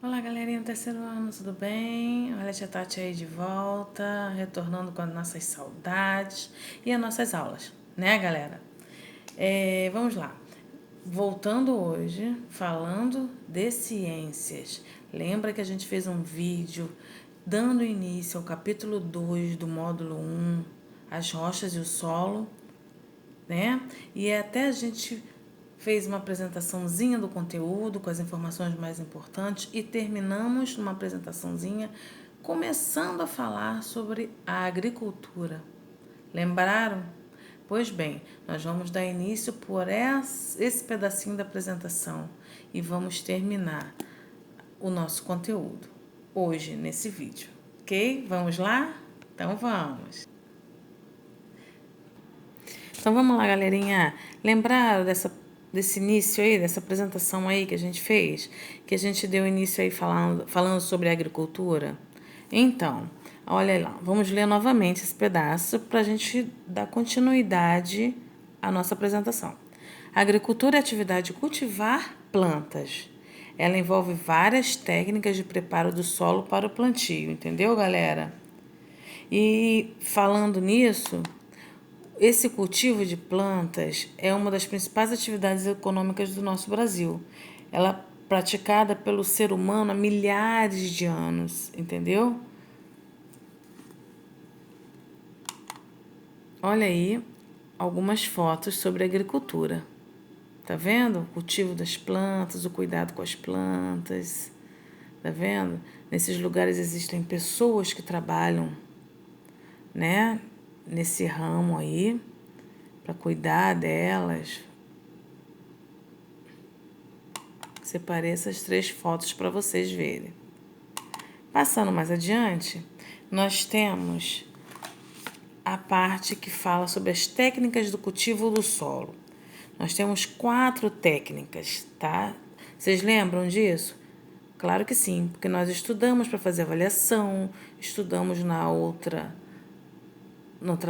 Olá, galerinha do terceiro ano, tudo bem? Olha a tia Tati aí de volta, retornando com as nossas saudades e as nossas aulas, né, galera? Vamos lá. Voltando hoje, falando de ciências. Lembra que a gente fez um vídeo dando início ao capítulo 2 do módulo 1, as rochas e o solo, né? E até a gente fez uma apresentaçãozinha do conteúdo com as informações mais importantes e terminamos numa apresentaçãozinha começando a falar sobre a agricultura. Lembraram? Pois bem, nós vamos dar início por esse pedacinho da apresentação e vamos terminar o nosso conteúdo hoje nesse vídeo, ok? Vamos lá? Então vamos! Então vamos lá, galerinha. Lembraram desse início aí, dessa apresentação aí que a gente fez? Que a gente deu início aí falando sobre agricultura? Então, olha lá, vamos ler novamente esse pedaço para a gente dar continuidade à nossa apresentação. A agricultura é a atividade de cultivar plantas. Ela envolve várias técnicas de preparo do solo para o plantio, entendeu, galera? E falando nisso, esse cultivo de plantas é uma das principais atividades econômicas do nosso Brasil. Ela é praticada pelo ser humano há milhares de anos, entendeu? Olha aí algumas fotos sobre agricultura. Tá vendo? O cultivo das plantas, o cuidado com as plantas. Tá vendo? Nesses lugares existem pessoas que trabalham, né? Nesse ramo aí, para cuidar delas. Separei essas 3 fotos para vocês verem. Passando mais adiante, nós temos a parte que fala sobre as técnicas do cultivo do solo. Nós temos 4 técnicas, tá? Vocês lembram disso? Claro que sim, porque nós estudamos para fazer avaliação, estudamos na outra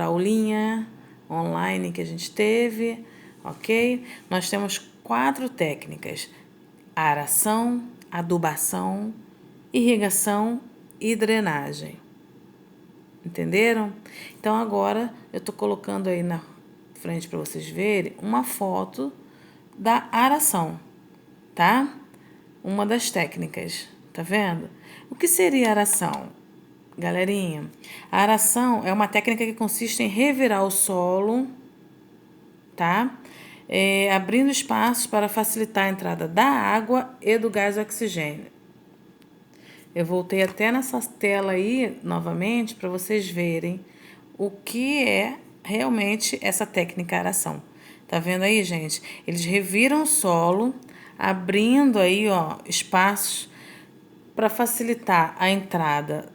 aulinha online que a gente teve, ok? Nós temos 4 técnicas: aração, adubação, irrigação e drenagem. Entenderam? Então agora eu estou colocando aí na frente para vocês verem uma foto da aração, tá? Uma das técnicas, tá vendo? O que seria aração, galerinha? A aração é uma técnica que consiste em revirar o solo, tá? Abrindo espaços para facilitar a entrada da água e do gás oxigênio. Eu voltei até nessa tela aí, novamente, para vocês verem o que é realmente essa técnica aração. Tá vendo aí, gente? Eles reviram o solo, abrindo aí, ó, espaços para facilitar a entrada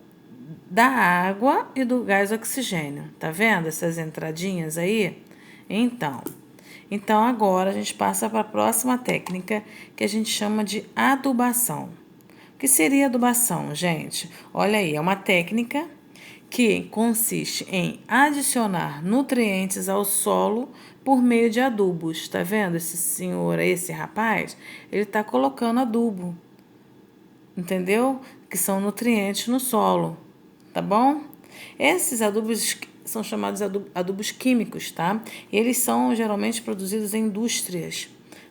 da água e do gás oxigênio. Tá vendo essas entradinhas aí? Então agora a gente passa para a próxima técnica que a gente chama de adubação. O que seria adubação, gente? Olha aí, é uma técnica que consiste em adicionar nutrientes ao solo por meio de adubos. Tá vendo esse senhor, esse rapaz? Ele tá colocando adubo, entendeu? Que são nutrientes no solo, tá bom? Esses adubos são chamados adubos químicos, tá? Eles são geralmente produzidos em indústrias,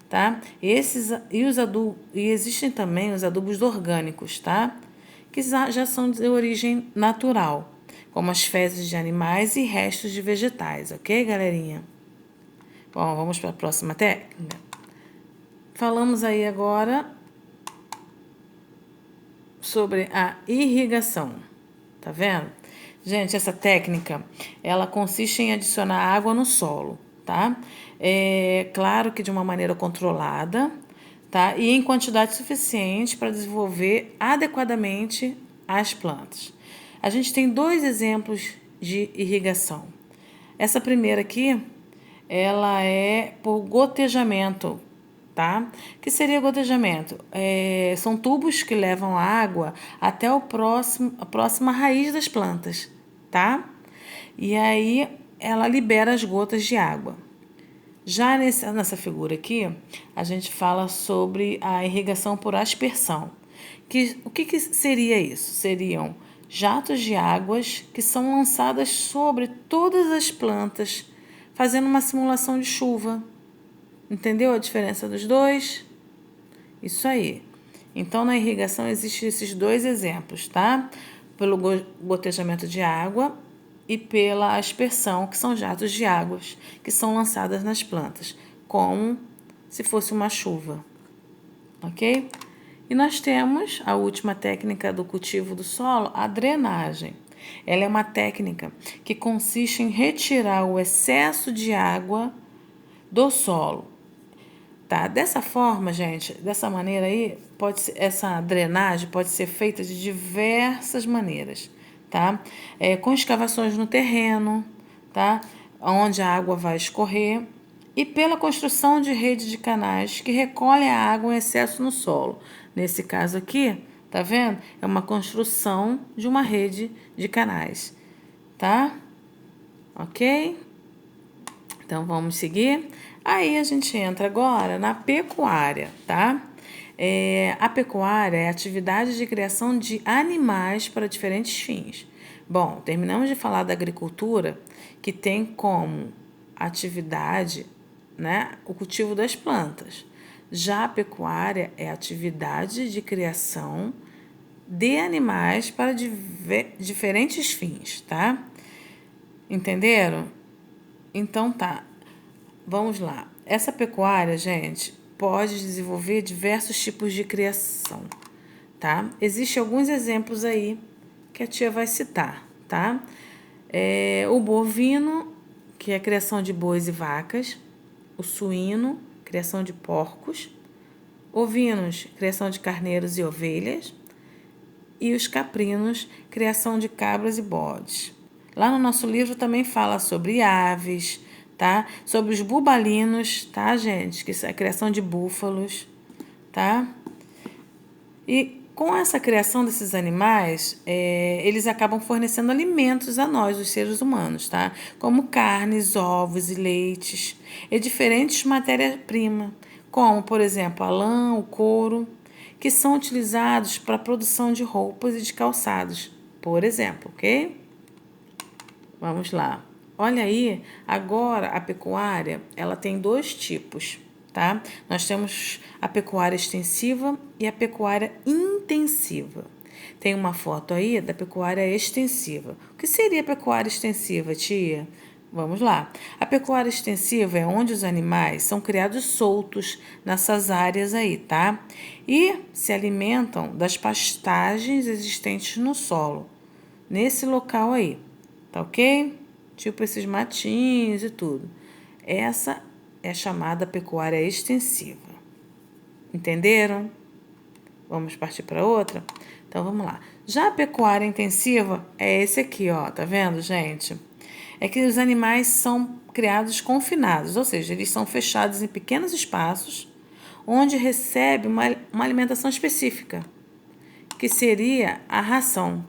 tá? E existem também os adubos orgânicos, tá? Que já são de origem natural, como as fezes de animais e restos de vegetais, ok, galerinha? Bom, vamos para a próxima técnica. Falamos aí agora sobre a irrigação, tá vendo? Gente, essa técnica, ela consiste em adicionar água no solo, tá? Claro que de uma maneira controlada, tá? E em quantidade suficiente para desenvolver adequadamente as plantas. A gente tem 2 exemplos de irrigação. Essa primeira aqui, ela é por gotejamento, tá? O que seria gotejamento? São tubos que levam água até a próxima raiz das plantas, tá? E aí ela libera as gotas de água. Já nessa figura aqui, a gente fala sobre a irrigação por aspersão. O que seria isso? Seriam jatos de águas que são lançadas sobre todas as plantas, fazendo uma simulação de chuva. Entendeu a diferença dos dois? Isso aí. Então, na irrigação existem esses dois exemplos, tá? Pelo gotejamento de água e pela aspersão, que são jatos de águas que são lançadas nas plantas, como se fosse uma chuva. Ok? E nós temos a última técnica do cultivo do solo, a drenagem. Ela é uma técnica que consiste em retirar o excesso de água do solo. Tá? Dessa forma, gente, dessa maneira aí, essa drenagem pode ser feita de diversas maneiras, tá? Com escavações no terreno, tá? Onde a água vai escorrer, e pela construção de rede de canais que recolhe a água em excesso no solo. Nesse caso aqui, tá vendo? É uma construção de uma rede de canais, tá? Ok? Então, vamos seguir. Aí, a gente entra agora na pecuária, tá? A pecuária é a atividade de criação de animais para diferentes fins. Bom, terminamos de falar da agricultura, que tem como atividade, né, o cultivo das plantas. Já a pecuária é a atividade de criação de animais para diferentes fins, tá? Entenderam? Então tá, vamos lá. Essa pecuária, gente, pode desenvolver diversos tipos de criação, tá? Existem alguns exemplos aí que a tia vai citar, tá? O bovino, que é a criação de bois e vacas. O suíno, criação de porcos. Ovinos, criação de carneiros e ovelhas. E os caprinos, criação de cabras e bodes. Lá no nosso livro também fala sobre aves, tá? Sobre os bubalinos, tá, gente? Que é a criação de búfalos, tá? E com essa criação desses animais, eles acabam fornecendo alimentos a nós, os seres humanos, tá? Como carnes, ovos e leites e diferentes matérias-primas, como, por exemplo, a lã, o couro, que são utilizados para a produção de roupas e de calçados, por exemplo, ok? Vamos lá. Olha aí, agora a pecuária, ela tem dois tipos, tá? Nós temos a pecuária extensiva e a pecuária intensiva. Tem uma foto aí da pecuária extensiva. O que seria a pecuária extensiva, tia? Vamos lá. A pecuária extensiva é onde os animais são criados soltos nessas áreas aí, tá? E se alimentam das pastagens existentes no solo, nesse local aí. Tá ok? Tipo esses matinhos e tudo. Essa é chamada pecuária extensiva. Entenderam? Vamos partir para outra? Então, vamos lá. Já a pecuária intensiva é esse aqui, ó. Tá vendo, gente? É que os animais são criados confinados, ou seja, eles são fechados em pequenos espaços, onde recebe uma alimentação específica, que seria a ração.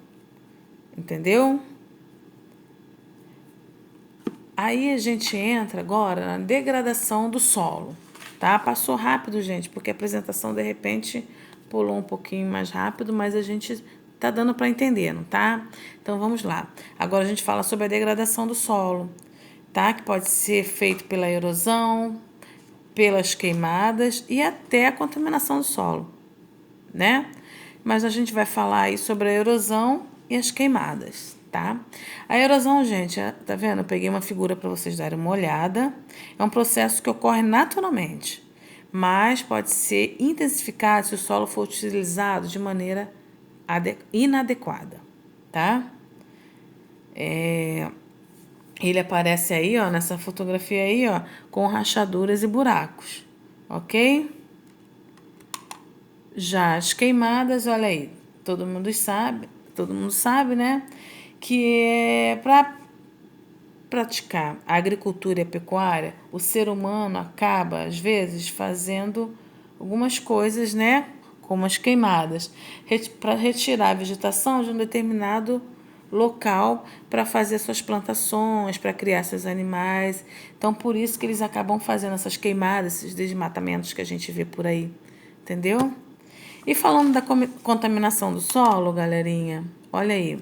Entendeu? Aí a gente entra agora na degradação do solo, tá? Passou rápido, gente, porque a apresentação de repente pulou um pouquinho mais rápido, mas a gente tá dando para entender, não tá? Então vamos lá. Agora a gente fala sobre a degradação do solo, tá? Que pode ser feito pela erosão, pelas queimadas e até a contaminação do solo, né? Mas a gente vai falar aí sobre a erosão e as queimadas, tá? A erosão, gente, tá vendo? Eu peguei uma figura para vocês darem uma olhada. É um processo que ocorre naturalmente, mas pode ser intensificado se o solo for utilizado de maneira inadequada, tá? Ele aparece aí, ó, nessa fotografia aí, ó, com rachaduras e buracos, ok? Já as queimadas, olha aí, todo mundo sabe, né? Que é para praticar a agricultura e a pecuária, o ser humano acaba, às vezes, fazendo algumas coisas, né? Como as queimadas, para retirar a vegetação de um determinado local para fazer suas plantações, para criar seus animais. Então, por isso que eles acabam fazendo essas queimadas, esses desmatamentos que a gente vê por aí. Entendeu? E falando da contaminação do solo, galerinha, olha aí.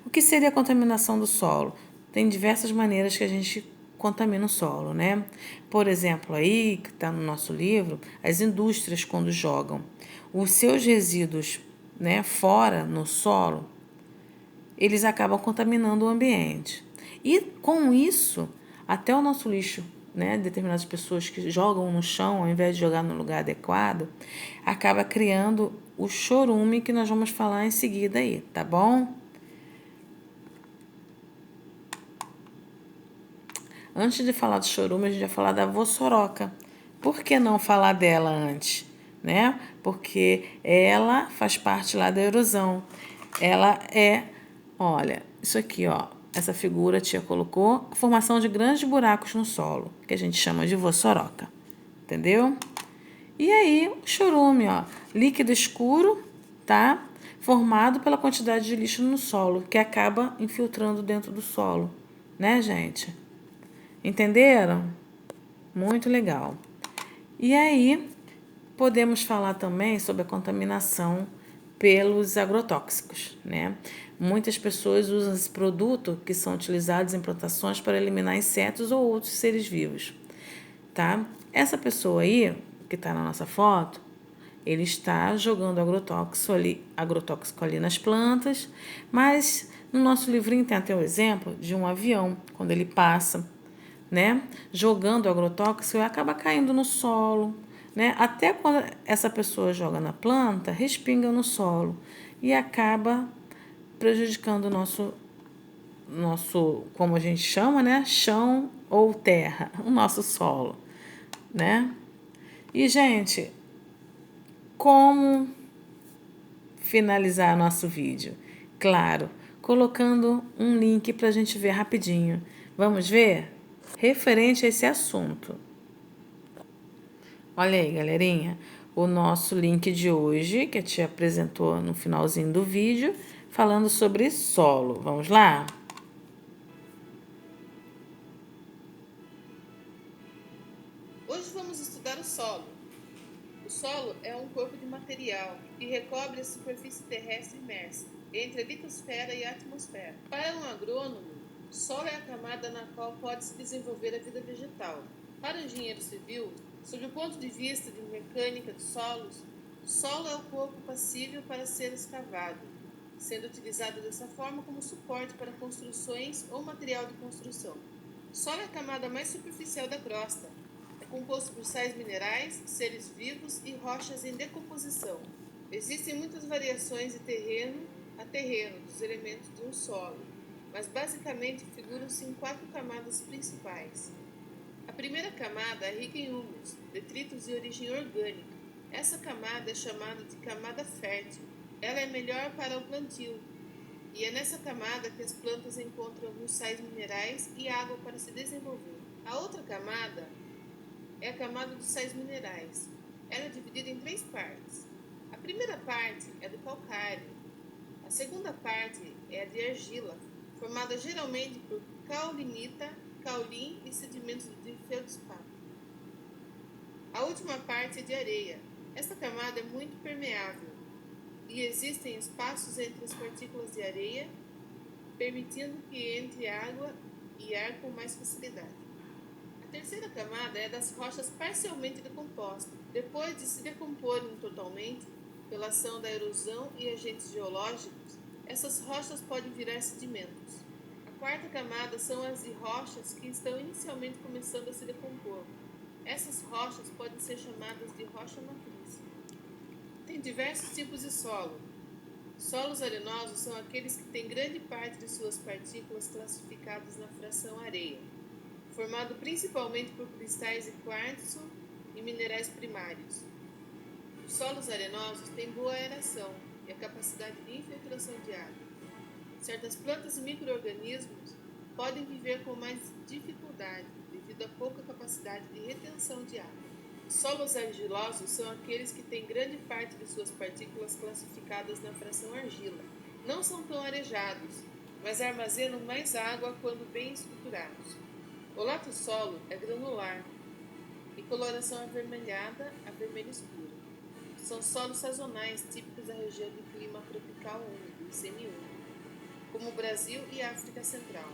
O que seria a contaminação do solo? Tem diversas maneiras que a gente contamina o solo, né? Por exemplo, aí, que está no nosso livro, as indústrias, quando jogam os seus resíduos, né, fora no solo, eles acabam contaminando o ambiente. E com isso, até o nosso lixo, né, determinadas pessoas que jogam no chão ao invés de jogar no lugar adequado, acaba criando o chorume que nós vamos falar em seguida aí, tá bom? Antes de falar do chorume, a gente vai falar da vossoroca. Por que não falar dela antes? Né? Porque ela faz parte lá da erosão. Ela é, olha, isso aqui, ó, essa figura a tia colocou, a formação de grandes buracos no solo, que a gente chama de vossoroca. Entendeu? E aí, o chorume, ó, líquido escuro, tá? Formado pela quantidade de lixo no solo, que acaba infiltrando dentro do solo, né, gente? Entenderam? Muito legal. E aí, podemos falar também sobre a contaminação pelos agrotóxicos, né? Muitas pessoas usam esse produto que são utilizados em plantações para eliminar insetos ou outros seres vivos, tá? Essa pessoa aí, que está na nossa foto, ele está jogando agrotóxico ali nas plantas, mas no nosso livrinho tem até o exemplo de um avião, quando ele passa, né, jogando agrotóxico, acaba caindo no solo, né? Até quando essa pessoa joga na planta, respinga no solo e acaba prejudicando o nosso, como a gente chama, né, chão ou terra, o nosso solo, né? E, gente, como finalizar nosso vídeo? Claro, colocando um link para a gente ver rapidinho. Vamos ver? Referente a esse assunto. Olha aí, galerinha, o nosso link de hoje, que a tia apresentou no finalzinho do vídeo, falando sobre solo. Vamos lá? Hoje vamos estudar o solo. O solo é um corpo de material que recobre a superfície terrestre imersa entre a litosfera e a atmosfera. Para um agrônomo, solo é a camada na qual pode se desenvolver a vida vegetal. Para o engenheiro civil, sob o ponto de vista de mecânica de solos, solo é o corpo passível para ser escavado, sendo utilizado dessa forma como suporte para construções ou material de construção. Solo é a camada mais superficial da crosta. É composto por sais minerais, seres vivos e rochas em decomposição. Existem muitas variações de terreno a terreno dos elementos de um solo, mas basicamente figuram-se em 4 camadas principais. A primeira camada é rica em humus, detritos de origem orgânica. Essa camada é chamada de camada fértil. Ela é melhor para o plantio, e é nessa camada que as plantas encontram alguns sais minerais e água para se desenvolver. A outra camada é a camada dos sais minerais. Ela é dividida em 3 partes. A primeira parte é do calcário. A segunda parte é a de argila, formada geralmente por caulinita, caulim e sedimentos de feldspato. A última parte é de areia. Esta camada é muito permeável e existem espaços entre as partículas de areia, permitindo que entre água e ar com mais facilidade. A terceira camada é das rochas parcialmente decompostas. Depois de se decomporem totalmente, pela ação da erosão e agentes geológicos, essas rochas podem virar sedimentos. A quarta camada são as de rochas que estão inicialmente começando a se decompor. Essas rochas podem ser chamadas de rocha matriz. Tem diversos tipos de solo. Solos arenosos são aqueles que têm grande parte de suas partículas classificadas na fração areia, formado principalmente por cristais de quartzo e minerais primários. Os solos arenosos têm boa aeração e a capacidade de infiltração de água. Certas plantas e micro-organismos podem viver com mais dificuldade devido à pouca capacidade de retenção de água. Solos argilosos são aqueles que têm grande parte de suas partículas classificadas na fração argila. Não são tão arejados, mas armazenam mais água quando bem estruturados. O latossolo é granular e coloração avermelhada a vermelho escuro. São solos sazonais típicos da região de clima tropical úmido e semiúmido, como o Brasil e a África Central.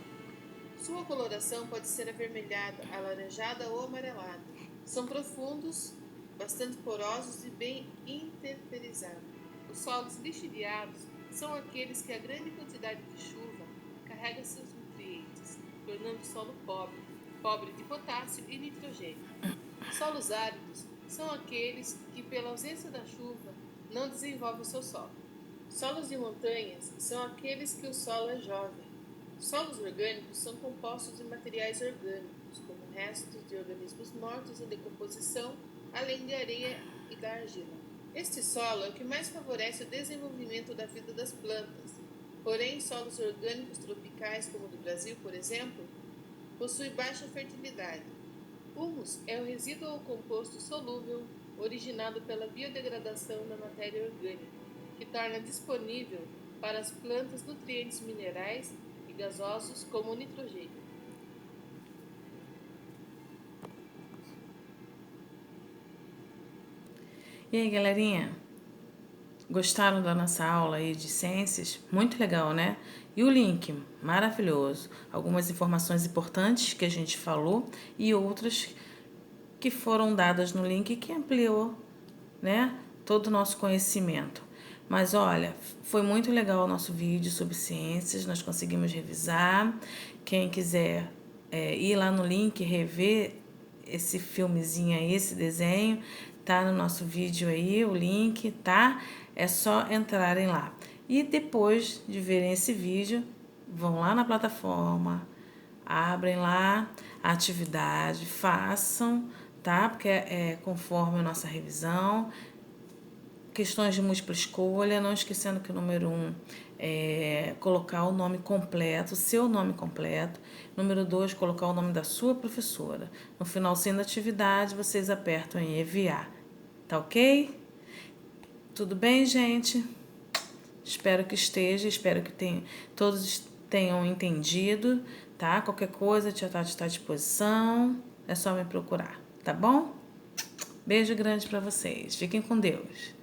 Sua coloração pode ser avermelhada, alaranjada ou amarelada. São profundos, bastante porosos e bem intemperizados. Os solos lixiviados são aqueles que a grande quantidade de chuva carrega seus nutrientes, tornando o solo pobre de potássio e nitrogênio. Solos áridos são aqueles que, pela ausência da chuva, não desenvolvem o seu solo. Solos de montanhas são aqueles que o solo é jovem. Solos orgânicos são compostos de materiais orgânicos, como restos de organismos mortos em decomposição, além de areia e da argila. Este solo é o que mais favorece o desenvolvimento da vida das plantas. Porém, solos orgânicos tropicais, como o do Brasil, por exemplo, possuem baixa fertilidade. Humus é o resíduo ou composto solúvel originado pela biodegradação da matéria orgânica, que torna disponível para as plantas nutrientes minerais e gasosos como o nitrogênio. E aí, galerinha? Gostaram da nossa aula aí de ciências? Muito legal, né? E o link, maravilhoso. Algumas informações importantes que a gente falou e outras que foram dadas no link que ampliou, né, todo o nosso conhecimento. Mas olha, foi muito legal o nosso vídeo sobre ciências, nós conseguimos revisar. Quem quiser ir lá no link rever esse filmezinho aí, esse desenho, tá no nosso vídeo aí, o link, tá? É só entrarem lá. E depois de verem esse vídeo, vão lá na plataforma, abrem lá a atividade, façam, tá? Porque é conforme a nossa revisão. Questões de múltipla escolha, não esquecendo que o número 1 é colocar o nome completo, seu nome completo. Número 2, colocar o nome da sua professora. No finalzinho da atividade, vocês apertam em enviar. Tá ok? Tudo bem, gente? Espero que todos tenham entendido, tá? Qualquer coisa, a tia Tati está à disposição. É só me procurar, tá bom? Beijo grande para vocês. Fiquem com Deus.